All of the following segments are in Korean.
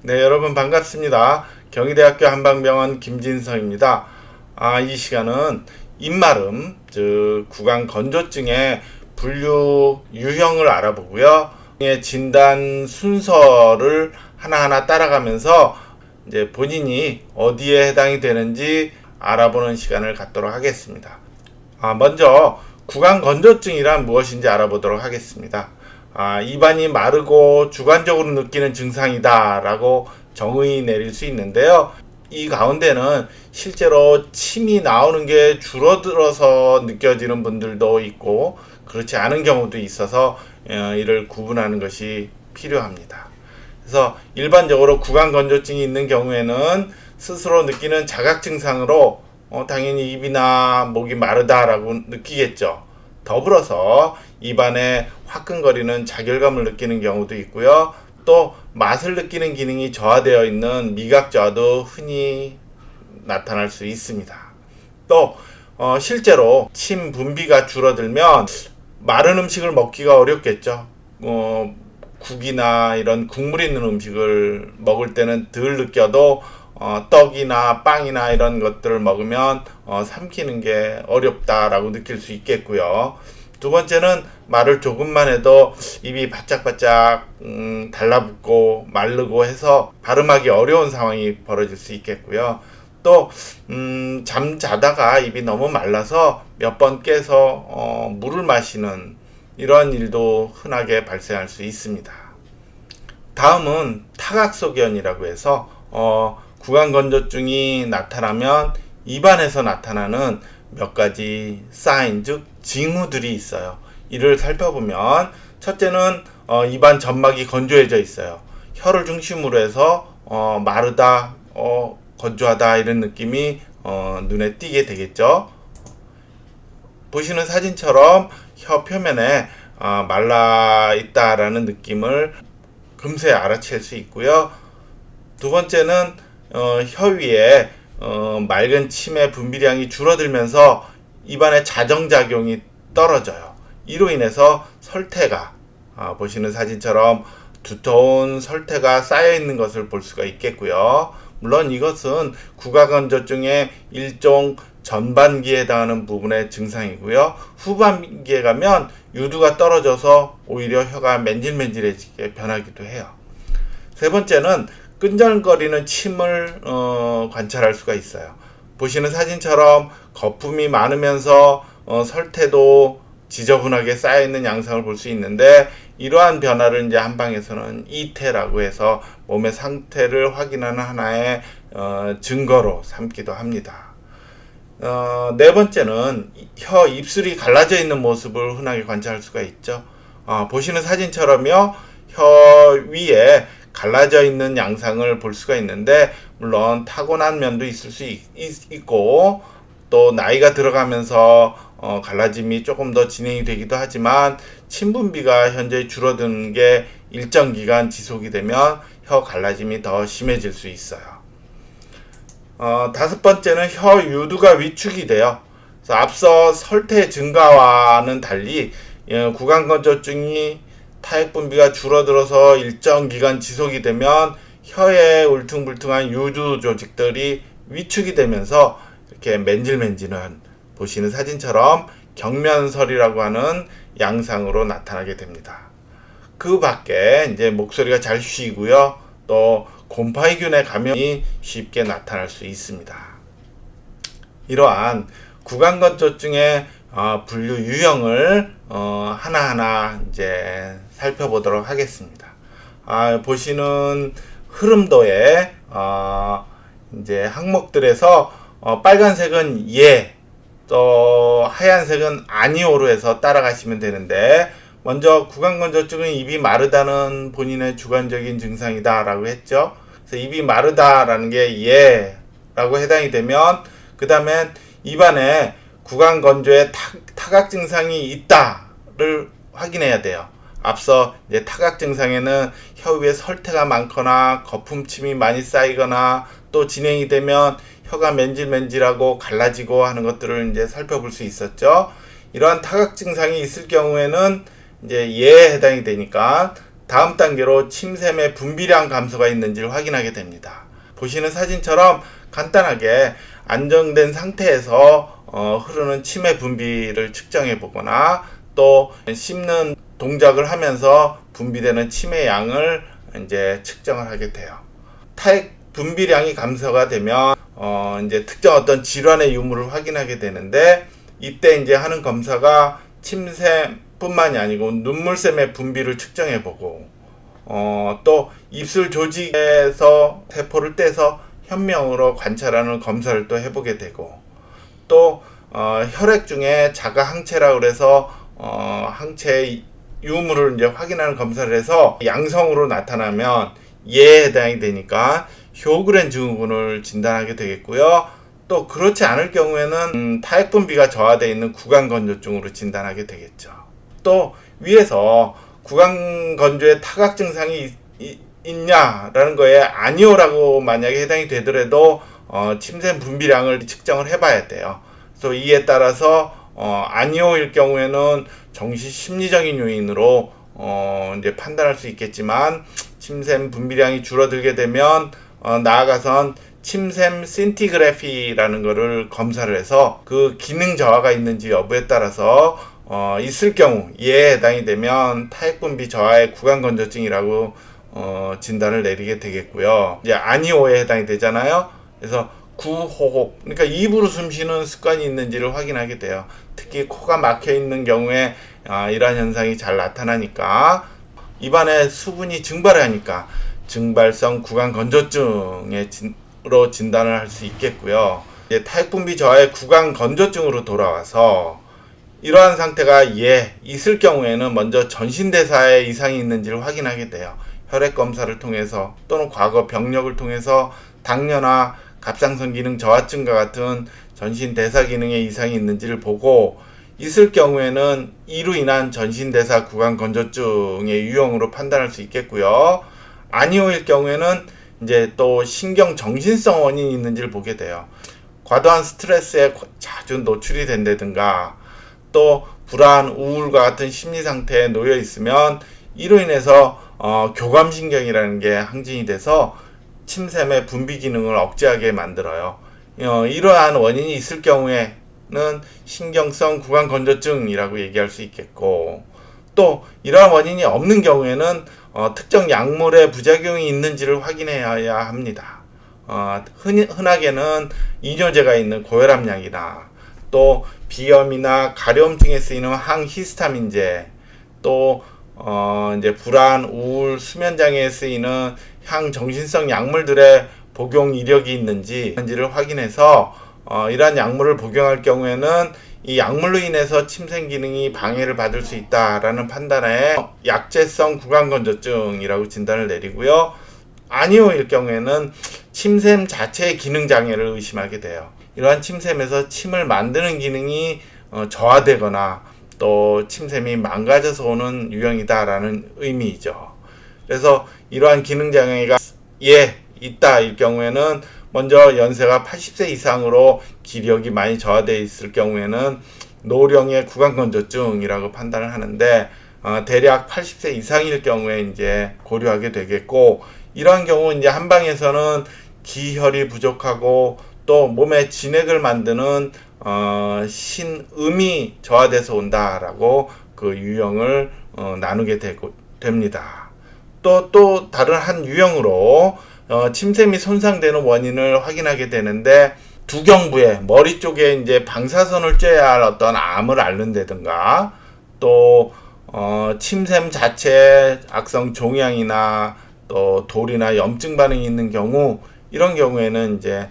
네, 여러분 반갑습니다. 경희대학교 한방병원 김진성입니다. 이 시간은 입마름, 즉 구강 건조증의 분류 유형을 알아보고요. 진단 순서를 하나하나 따라가면서 이제 본인이 어디에 해당이 되는지 알아보는 시간을 갖도록 하겠습니다. 먼저 구강 건조증이란 무엇인지 알아보도록 하겠습니다. 입안이 마르고 주관적으로 느끼는 증상이다 라고 정의 내릴 수 있는데요. 이 가운데는 실제로 침이 나오는 게 줄어들어서 느껴지는 분들도 있고 그렇지 않은 경우도 있어서 이를 구분하는 것이 필요합니다. 그래서 일반적으로 구강 건조증이 있는 경우에는 스스로 느끼는 자각 증상으로 당연히 입이나 목이 마르다라고 느끼겠죠. 더불어서 입안에 화끈거리는 자결감을 느끼는 경우도 있고요. 또 맛을 느끼는 기능이 저하되어 있는 미각저하도 흔히 나타날 수 있습니다. 또 실제로 침 분비가 줄어들면 마른 음식을 먹기가 어렵겠죠. 국이나 이런 국물 있는 음식을 먹을 때는 덜 느껴도 떡이나 빵이나 이런 것들을 먹으면 삼키는 게 어렵다라고 느낄 수 있겠고요. 두 번째는 말을 조금만 해도 입이 바짝바짝 달라붙고 마르고 해서 발음하기 어려운 상황이 벌어질 수 있겠고요. 또 잠자다가 입이 너무 말라서 몇 번 깨서 물을 마시는 이런 일도 흔하게 발생할 수 있습니다. 다음은 타각소견이라고 해서 구강 건조증이 나타나면 입안에서 나타나는 몇 가지 사인, 즉 징후들이 있어요. 이를 살펴보면 첫째는 입안 점막이 건조해져 있어요. 혀를 중심으로 해서 마르다, 건조하다 이런 느낌이 눈에 띄게 되겠죠. 보시는 사진처럼 혀 표면에 말라 있다라는 느낌을 금세 알아챌 수 있고요. 두 번째는 혀 위에 맑은 침의 분비량이 줄어들면서 입안의 자정작용이 떨어져요. 이로 인해서 설태가 보시는 사진처럼 두터운 설태가 쌓여 있는 것을 볼 수가 있겠고요. 물론 이것은 구강건조증의 일종 전반기에 해당하는 부분의 증상이고요. 후반기에 가면 유두가 떨어져서 오히려 혀가 맨질맨질해지게 변하기도 해요. 세 번째는 끈적거리는 침을 관찰할 수가 있어요. 보시는 사진처럼 거품이 많으면서 설태도 지저분하게 쌓여있는 양상을 볼 수 있는데 이러한 변화를 이제 한방에서는 이태라고 해서 몸의 상태를 확인하는 하나의 증거로 삼기도 합니다. 네 번째는 혀 입술이 갈라져 있는 모습을 흔하게 관찰할 수가 있죠. 보시는 사진처럼요, 혀 위에 갈라져 있는 양상을 볼 수가 있는데 물론 타고난 면도 있을 수 있고 또 나이가 들어가면서 갈라짐이 조금 더 진행이 되기도 하지만 침 분비가 현재 줄어드는 게 일정 기간 지속이 되면 혀 갈라짐이 더 심해질 수 있어요. 다섯 번째는 혀 유두가 위축이 돼요. 그래서 앞서 설태 증가와는 달리 구강건조증이 타액 분비가 줄어들어서 일정 기간 지속이 되면 혀에 울퉁불퉁한 유두 조직들이 위축이 되면서 이렇게 맨질맨질한 보시는 사진처럼 경면설이라고 하는 양상으로 나타나게 됩니다. 그 밖에 이제 목소리가 잘 쉬고요. 또 곰팡이균의 감염이 쉽게 나타날 수 있습니다. 이러한 구강건조증의 분류 유형을 하나하나 이제 살펴보도록 하겠습니다. 보시는 흐름도에 이제 항목들에서 빨간색은 예, 또 하얀색은 아니오로 해서 따라가시면 되는데 먼저 구강건조증은 입이 마르다는 본인의 주관적인 증상이다 라고 했죠. 그래서 입이 마르다라는 게 예 라고 해당이 되면 그 다음엔 입안에 구강건조에 타각 증상이 있다를 확인해야 돼요. 앞서 이제 타각 증상에는 혀 위에 설태가 많거나 거품침이 많이 쌓이거나 또 진행이 되면 혀가 맨질맨질하고 갈라지고 하는 것들을 이제 살펴볼 수 있었죠. 이러한 타각 증상이 있을 경우에는 이제 예에 해당이 되니까 다음 단계로 침샘의 분비량 감소가 있는지를 확인하게 됩니다. 보시는 사진처럼 간단하게 안정된 상태에서 흐르는 침의 분비를 측정해 보거나 또 씹는 동작을 하면서 분비되는 침의 양을 이제 측정을 하게 돼요. 타액 분비량이 감소가 되면 이제 특정 어떤 질환의 유무를 확인하게 되는데, 이때 이제 하는 검사가 침샘뿐만이 아니고 눈물샘의 분비를 측정해 보고 또 입술 조직에서 세포를 떼서 현명으로 관찰하는 검사를 또 해보게 되고, 또 혈액 중에 자가 항체라 그래서 항체의 유무를 이제 확인하는 검사를 해서 양성으로 나타나면 예에 해당이 되니까 효그렌 증후군을 진단하게 되겠고요. 또 그렇지 않을 경우에는 타액 분비가 저하되어 있는 구강 건조증으로 진단하게 되겠죠. 또 위에서 구강 건조에 타각 증상이 있냐라는 거에 아니오라고 만약에 해당이 되더라도 침샘 분비량을 측정을 해봐야 돼요. 그래서 이에 따라서 아니오일 경우에는 정시 심리적인 요인으로 이제 판단할 수 있겠지만, 침샘 분비량이 줄어들게 되면 나아가선 침샘 신티그래피라는 거를 검사를 해서 그 기능 저하가 있는지 여부에 따라서 있을 경우 예에 해당이 되면 타액 분비 저하의 구강 건조증이라고 진단을 내리게 되겠고요. 이제 아니오에 해당이 되잖아요. 그래서 구호흡, 그러니까 입으로 숨 쉬는 습관이 있는지를 확인하게 돼요. 특히 코가 막혀 있는 경우에 이러한 현상이 잘 나타나니까, 입안에 수분이 증발하니까 증발성 구강 건조증으로 진단을 할 수 있겠고요. 이제 타액 분비 저하의 구강 건조증으로 돌아와서 이러한 상태가 있을 경우에는 먼저 전신대사에 이상이 있는지를 확인하게 돼요. 혈액 검사를 통해서 또는 과거 병력을 통해서 당뇨나 갑상선 기능 저하증과 같은 전신 대사 기능에 이상이 있는지를 보고, 있을 경우에는 이로 인한 전신 대사 구강 건조증의 유형으로 판단할 수 있겠고요. 아니오일 경우에는 이제 또 신경 정신성 원인이 있는지를 보게 돼요. 과도한 스트레스에 자주 노출이 된다든가, 또 불안, 우울과 같은 심리 상태에 놓여 있으면 이로 인해서 교감신경이라는 게 항진이 돼서 침샘의 분비 기능을 억제하게 만들어요. 이러한 원인이 있을 경우에는 신경성 구강 건조증이라고 얘기할 수 있겠고, 또 이러한 원인이 없는 경우에는 특정 약물의 부작용이 있는지를 확인해야 합니다. 흔하게는 이뇨제가 있는 고혈압약이나 또 비염이나 가려움증에 쓰이는 항히스타민제, 또 이제 불안, 우울, 수면 장애에 쓰이는 향정신성 약물들의 복용 이력이 있는지를 확인해서 이러한 약물을 복용할 경우에는 이 약물로 인해서 침샘 기능이 방해를 받을 수 있다라는 판단에 약제성 구강 건조증이라고 진단을 내리고요. 아니오일 경우에는 침샘 자체의 기능 장애를 의심하게 돼요. 이러한 침샘에서 침을 만드는 기능이 저하되거나 또 침샘이 망가져서 오는 유형이다라는 의미이죠. 그래서 이러한 기능 장애가 있다 일 경우에는 먼저 연세가 80세 이상으로 기력이 많이 저하되어 있을 경우에는 노령의 구강 건조증이라고 판단을 하는데, 대략 80세 이상일 경우에 이제 고려하게 되겠고, 이러한 경우 이제 한방에서는 기혈이 부족하고 또 몸에 진액을 만드는 신음이 저하돼서 온다라고 그 유형을 나누게 됩니다. 또 다른 한 유형으로 침샘이 손상되는 원인을 확인하게 되는데, 두경부에 머리 쪽에 이제 방사선을 쬐야 할 어떤 암을 앓는다든가, 또 침샘 자체에 악성 종양이나 또 돌이나 염증 반응이 있는 경우, 이런 경우에는 이제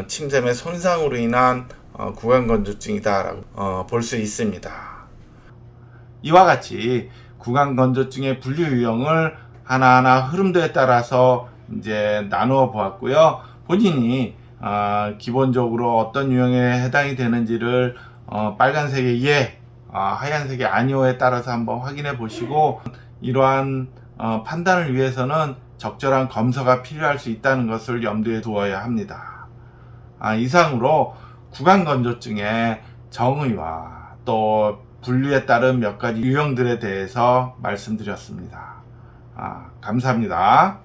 침샘의 손상으로 인한 구강 건조증이다라고 볼 수 있습니다. 이와 같이 구강 건조증의 분류 유형을 하나하나 흐름도에 따라서 이제 나누어 보았고요. 본인이 기본적으로 어떤 유형에 해당이 되는지를 빨간색의 하얀색의 아니오에 따라서 한번 확인해 보시고, 이러한 판단을 위해서는 적절한 검사가 필요할 수 있다는 것을 염두에 두어야 합니다. 이상으로 구강 건조증의 정의와 또 분류에 따른 몇 가지 유형들에 대해서 말씀드렸습니다. 감사합니다.